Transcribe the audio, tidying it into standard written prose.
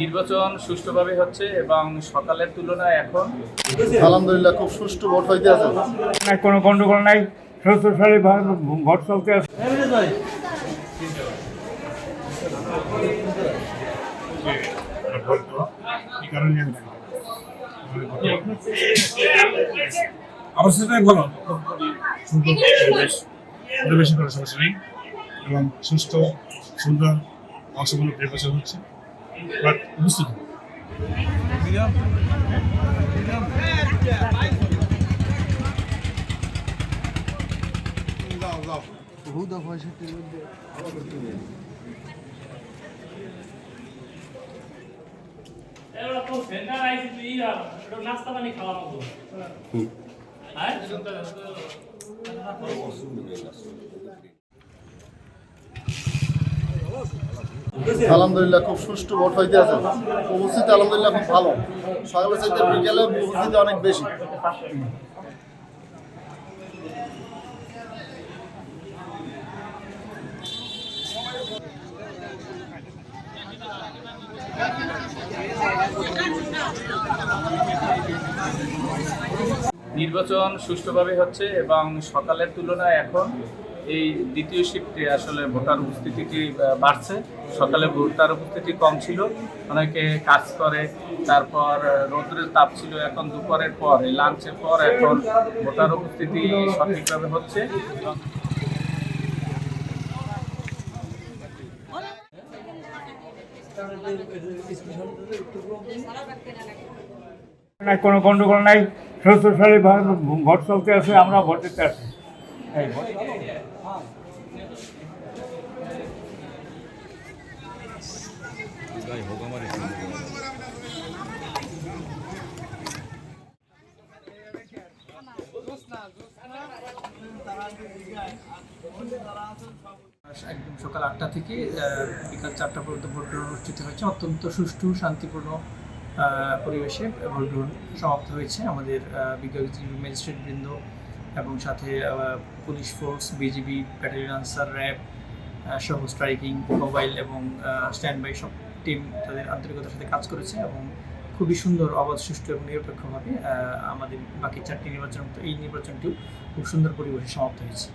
নির্বাচন সুষ্ঠুভাবে হচ্ছে এবং সকালের তুলনায় এখন আলহামদুলিল্লাহ খুব সুষ্ঠু ভোট হইতে আছে। কোনো গন্ডগোল নাই, সুষ্ঠুভাবে ভোট চলতে আছে। অবস্থাটাই ভালো, সুন্দর পরিবেশ, পরিবেশের কোনো সমস্যা নেই এবং সুস্থ সুন্দর অংশগ্রহণ নির্বাচন হচ্ছে। বাট উপস্থিত নাস্তা পানি খাওয়া হলো। আলহামদুলিল্লাহ খুব সুষ্ঠু ভোট হইতে আছে। উপস্থিতি আলহামদুলিল্লাহ খুব ভালো, সকালে চাইতে বিকেলে উপস্থিতি অনেক বেশি। নির্বাচন সুষ্ঠুভাবে হচ্ছে এবং সকালের তুলনায় এখন এই দ্বিতীয় শিফটে আসলে ভোটার উপস্থিতিটি বাড়ছে। সকালে ভোটার উপস্থিতি কম ছিল, অনেকে কাজ করে, তারপর রৌদ্রের তাপ ছিল। এখন দুপুরের পর এই লাঞ্চের পর এখন ভোটার উপস্থিতি সঠিকভাবে হচ্ছে। কোনো গন্ডগোল নাই, সুষ্ঠুভাবে ভোট চলতে আছে, আমরা ভোট দিতে আছি। একদম সকাল 8টা থেকে বিকাল 4টা পর্যন্ত ভোট গ্রহণ অনুষ্ঠিত হয়েছে। অত্যন্ত সুষ্ঠু শান্তিপূর্ণ পরিবেশে ভোট গ্রহণ সমাপ্ত হয়েছে। আমাদের বিজ্ঞাপন ম্যাজিস্ট্রেট বৃন্দ এবং সাথে police force, BGB, battalion answer, RAB সহ স্ট্রাইকিং, মোবাইল এবং স্ট্যান্ড বাই সব টিম তাদের আন্তরিকতার সাথে কাজ করেছে এবং খুবই সুন্দর, অবাধ, সুষ্ঠু এবং নিরপেক্ষভাবে আমাদের বাকি 4টি নির্বাচন এই নির্বাচনটিও খুব সুন্দর পরিবেশে সমাপ্ত হয়েছে।